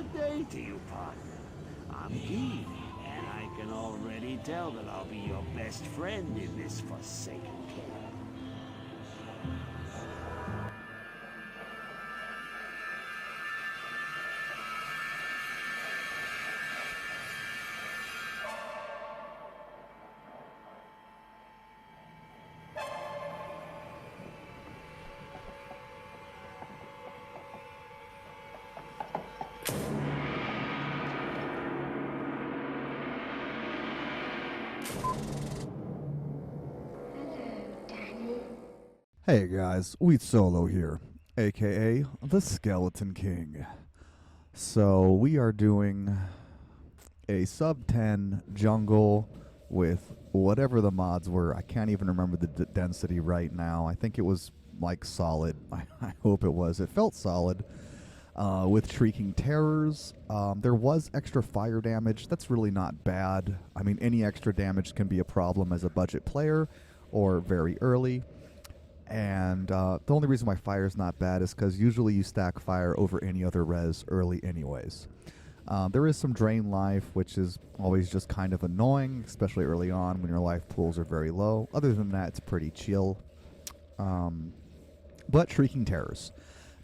Good day to you, partner. I'm keen, and I can already tell that I'll be your best friend in this forsaken cave. Hey guys, Wheat Solo here, aka the Skeleton King. So we are doing a sub 10 jungle with whatever the mods were. I can't even remember the density right now. I think it was like solid. I hope it was. It felt solid. With Shrieking Terrors, there was extra fire damage. That's really not bad. I mean, any extra damage can be a problem as a budget player or very early. And the only reason why fire is not bad is because usually you stack fire over any other res early anyways. There is some drain life, which is always just kind of annoying, especially early on when your life pools are very low. Other than that, it's pretty chill. But Shrieking Terrors.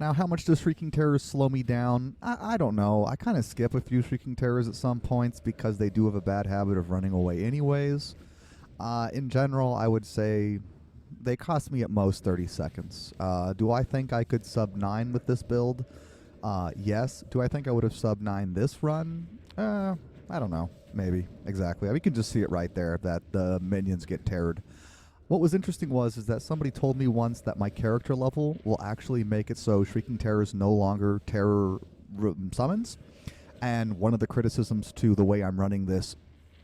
Now, how much does Shrieking Terrors slow me down? I don't know. I kind of skip a few Shrieking Terrors at some points because they do have a bad habit of running away anyways. In general, I would say they cost me at most 30 seconds. Do I think I could sub 9 with this build? Yes. Do I think I would have sub 9 this run? I don't know. Maybe. Exactly. We can just see it right there that the minions get terrored. What was interesting is that somebody told me once that my character level will actually make it so Shrieking Terrors no longer terror summons. And one of the criticisms to the way I'm running this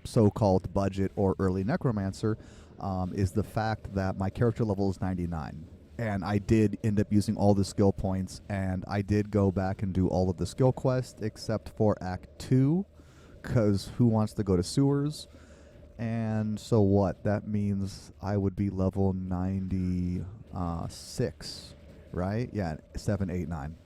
so-called budget or early necromancer is the fact that my character level is 99. And I did end up using all the skill points, and I did go back and do all of the skill quests except for Act 2, because who wants to go to sewers? And so what? That means I would be level 96, right? Yeah, 7, 8, 9.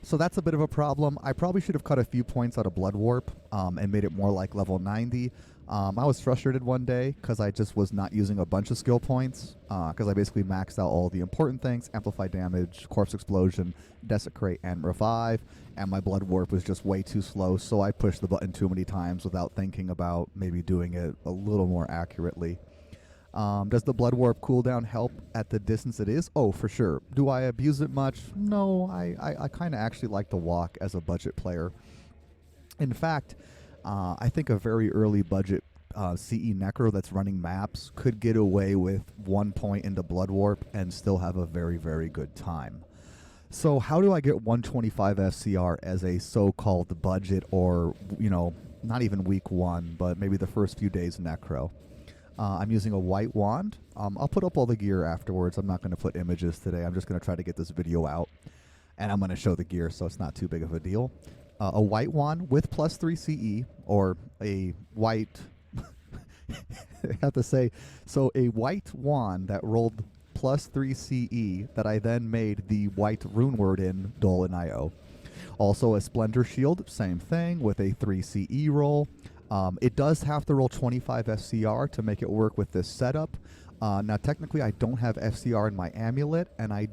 So that's a bit of a problem. I probably should have cut a few points out of Blood Warp and made it more like level 90. I was frustrated one day because I just was not using a bunch of skill points because I basically maxed out all the important things: Amplify Damage, Corpse Explosion, Desecrate, and Revive, and my Blood Warp was just way too slow, so I pushed the button too many times without thinking about maybe doing it a little more accurately. Does the Blood Warp cooldown help at the distance it is? Oh, for sure. Do I abuse it much? No, I kind of actually like to walk as a budget player. In fact, I think a very early budget CE Necro that's running maps could get away with 1 point into Blood Warp and still have a very, very good time. So how do I get 125 FCR as a so-called budget or, you know, not even week 1, but maybe the first few days Necro? I'm using a white wand. I'll put up all the gear afterwards. I'm not going to put images today. I'm just going to try to get this video out. And I'm going to show the gear, so it's not too big of a deal. A white wand with plus 3 CE, or a white... I have to say, so a white wand that rolled plus 3 CE that I then made the white rune word in Dolan IO. Also a Splendor Shield, same thing, with a 3 CE roll. It does have to roll 25 FCR to make it work with this setup. Now, technically, I don't have FCR in my amulet, and I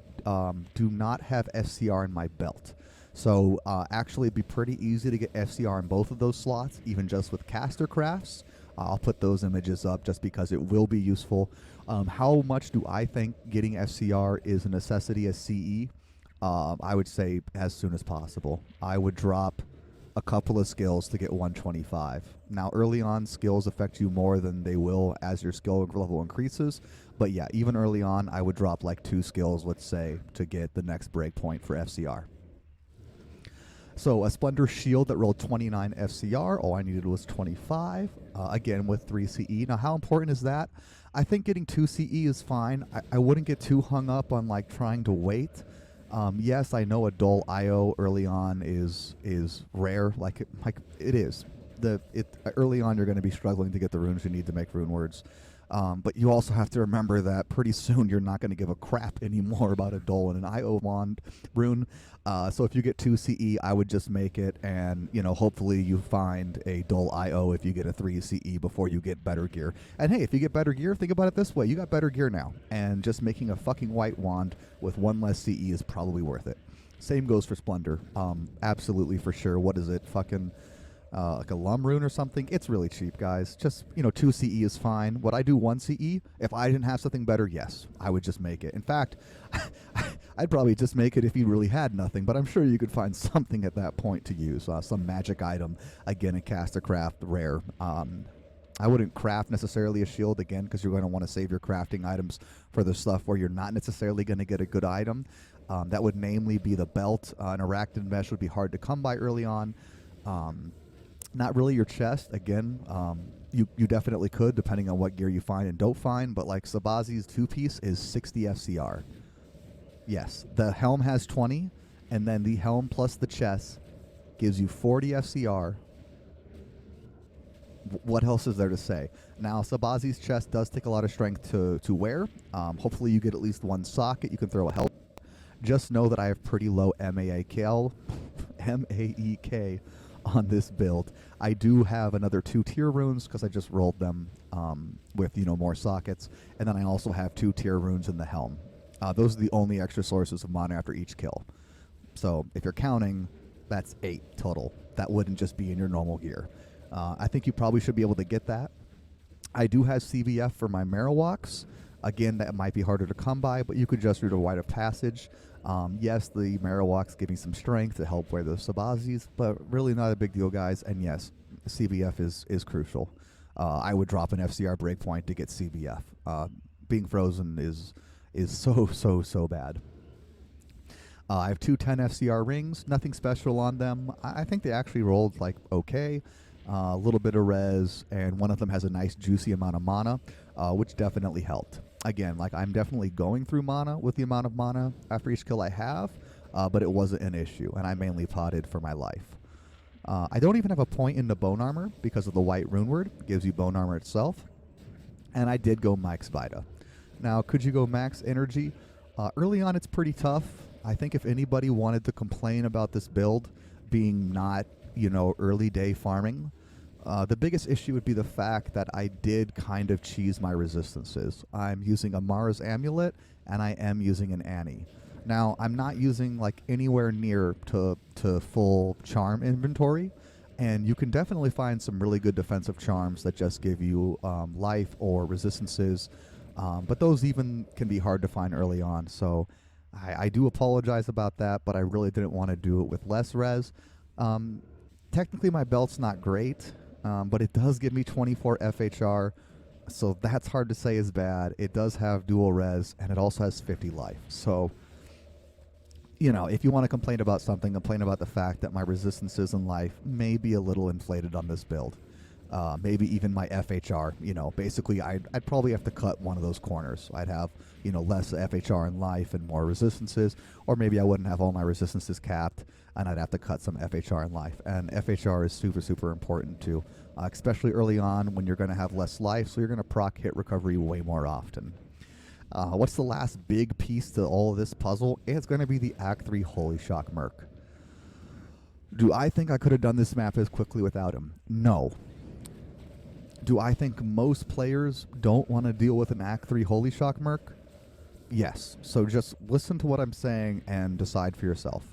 do not have FCR in my belt. So, actually, it'd be pretty easy to get FCR in both of those slots, even just with caster crafts. I'll put those images up just because it will be useful. How much do I think getting FCR is a necessity as CE? I would say as soon as possible. I would drop a couple of skills to get 125. Now, early on, skills affect you more than they will as your skill level increases. But yeah, even early on, I would drop like 2 skills, let's say, to get the next breakpoint for FCR. So a Splendor Shield that rolled 29 FCR. All I needed was 25, again with 3 CE. Now, how important is that? I think getting 2 CE is fine. I wouldn't get too hung up on like trying to wait. Yes, I know a dull IO early on is rare, like it is. Early on you're going to be struggling to get the runes you need to make rune words. But you also have to remember that pretty soon you're not going to give a crap anymore about a Dole and an IO wand rune. So if you get 2 CE, I would just make it, and hopefully you find a Dole IO if you get a 3 CE before you get better gear. And hey, if you get better gear, think about it this way: you got better gear now, and just making a fucking white wand with 1 less CE is probably worth it. Same goes for Splendor. Absolutely, for sure. What is it? Fucking like a Lum rune or something. It's really cheap, guys. Just 2 CE is fine. Would I do 1 CE? If I didn't have something better, yes, I would just make it. In fact, I'd probably just make it if you really had nothing, but I'm sure you could find something at that point to use. Some magic item, again, a cast or craft rare. I wouldn't craft necessarily a shield, again, because you're going to want to save your crafting items for the stuff where you're not necessarily going to get a good item. That would namely be the belt. An arachnid mesh would be hard to come by early on. Not really your chest. Again, you definitely could, depending on what gear you find and don't find, but like Sabazi's 2-piece is 60 FCR. Yes, the helm has 20, and then the helm plus the chest gives you 40 FCR. What else is there to say? Now, Sabazi's chest does take a lot of strength to wear. Hopefully you get at least 1 socket you can throw a helm. Just know that I have pretty low MAEK on this build. I do have another 2 tier runes because I just rolled them with more sockets, and then I also have 2 tier runes in the helm. Those are the only extra sources of mana after each kill. So if you're counting, that's 8 total. That wouldn't just be in your normal gear. I think you probably should be able to get that. I do have CVF for my Marowaks. Again, that might be harder to come by, but you could just read a rite of passage. Yes, the Marowaks give me some strength to help wear the Sabazis, but really not a big deal, guys. And yes, CVF is crucial. I would drop an FCR breakpoint to get CVF. Being frozen is so bad. I have 2 10 FCR rings, nothing special on them. I think they actually rolled like okay. A little bit of res, and one of them has a nice juicy amount of mana, which definitely helped. Again, like I'm definitely going through mana with the amount of mana after each kill I have, but it wasn't an issue, and I mainly potted for my life. I don't even have a point in the bone armor because of the white rune word. It gives you bone armor itself. And I did go max Vita. Now, could you go max energy? Early on, it's pretty tough. I think if anybody wanted to complain about this build being not, early day farming, the biggest issue would be the fact that I did kind of cheese my resistances. I'm using a Mara's Amulet, and I am using an Annie. Now, I'm not using like anywhere near to full charm inventory, and you can definitely find some really good defensive charms that just give you life or resistances, but those even can be hard to find early on, so I do apologize about that, but I really didn't want to do it with less res. Technically, my belt's not great, but it does give me 24 FHR, so that's hard to say is bad. It does have dual res, and it also has 50 life. So, if you want to complain about something, complain about the fact that my resistances in life may be a little inflated on this build. Maybe even my FHR. Basically, I'd probably have to cut one of those corners. I'd have, less FHR in life and more resistances, or maybe I wouldn't have all my resistances capped, and I'd have to cut some FHR in life. And FHR is super important too, especially early on when you're going to have less life, so you're going to proc hit recovery way more often. What's the last big piece to all of this puzzle? It's going to be the Act 3 Holy Shock Merc. Do I think I could have done this map as quickly without him? No. Do I think most players don't want to deal with an Act 3 Holy Shock Merc? Yes. So just listen to what I'm saying and decide for yourself.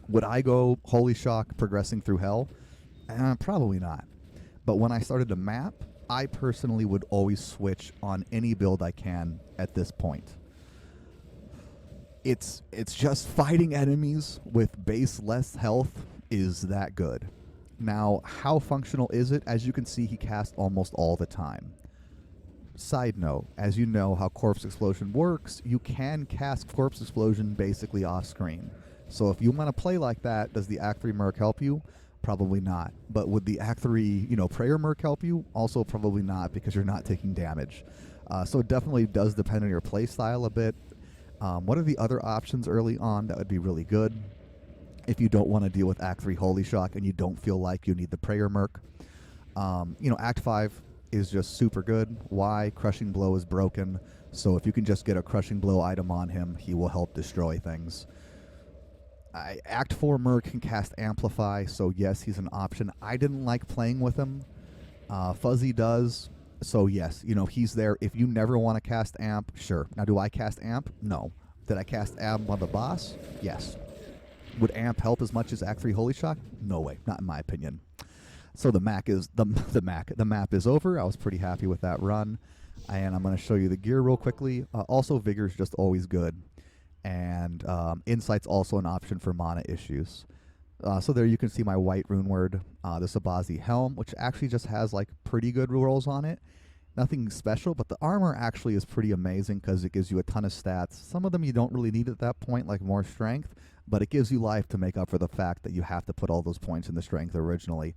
Would I go Holy Shock progressing through hell? Probably not. But when I started the map, I personally would always switch on any build I can at this point. It's just fighting enemies with base less health is that good. Now, how functional is it? As you can see, he casts almost all the time. Side note, as you know how Corpse Explosion works, you can cast Corpse Explosion basically off screen. So if you want to play like that, does the Act 3 Merc help you? Probably not. But would the Act 3, Prayer Merc help you? Also probably not, because you're not taking damage. So it definitely does depend on your playstyle a bit. What are the other options early on that would be really good if you don't want to deal with Act 3 Holy Shock and you don't feel like you need the Prayer Merc? Act 5 is just super good. Why? Crushing Blow is broken, so if you can just get a Crushing Blow item on him, he will help destroy things. Act 4 Merc can cast Amplify, so yes, he's an option. I didn't like playing with him. Fuzzy does, so yes, he's there. If you never want to cast Amp, sure. Now, do I cast Amp? No. Did I cast Amp on the boss? Yes. Would Amp help as much as Act 3 Holy Shock? No way, not in my opinion. So the map is over. I was pretty happy with that run, and I'm going to show you the gear real quickly. Also, Vigor is just always good, and Insight's also an option for mana issues. So there you can see my white rune word, the Sabazi helm, which actually just has like pretty good rolls on it. Nothing special, but the armor actually is pretty amazing because it gives you a ton of stats. Some of them you don't really need at that point, like more strength, but it gives you life to make up for the fact that you have to put all those points in the strength originally.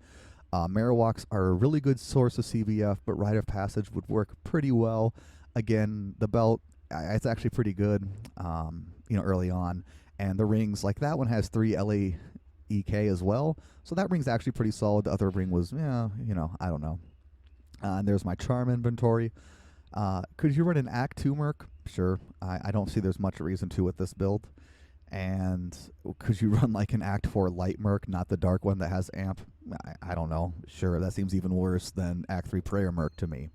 Marowaks are a really good source of CBF, but Rite of Passage would work pretty well. Again, the belt, it's actually pretty good, early on. And the rings, like that one has 3 LAEK as well, so that ring's actually pretty solid. The other ring was, I don't know. And there's my charm inventory. Could you run an Act 2 Merc? Sure. I don't see there's much reason to with this build. And could you run like an Act 4 Light Merc, not the dark one that has Amp? I don't know. Sure, that seems even worse than Act 3 Prayer Merc to me.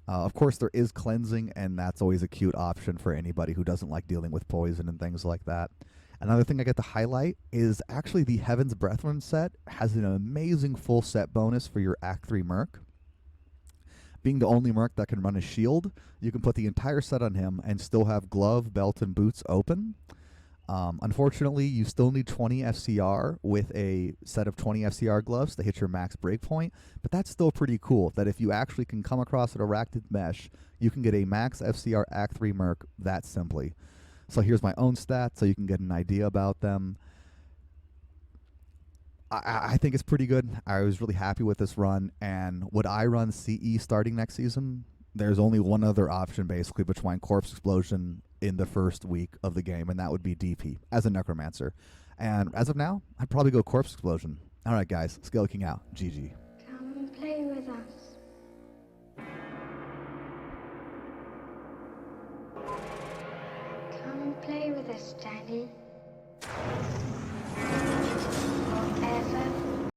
Of course, there is Cleansing, and that's always a cute option for anybody who doesn't like dealing with poison and things like that. Another thing I get to highlight is actually the Heaven's Brethren set has an amazing full set bonus for your Act 3 Merc. Being the only Merc that can run a shield, you can put the entire set on him and still have glove, belt, and boots open. Unfortunately, you still need 20 FCR with a set of 20 FCR gloves to hit your max breakpoint, but that's still pretty cool that if you actually can come across an Arachnid Mesh, you can get a max FCR Act 3 Merc that simply. So here's my own stats so you can get an idea about them. I think it's pretty good. I was really happy with this run, and would I run CE starting next season? There's only one other option basically between Corpse Explosion in the first week of the game, and that would be DP as a Necromancer. And as of now, I'd probably go Corpse Explosion. All right, guys, Scale King out. GG. Come and play with us. Come and play with us, Daddy.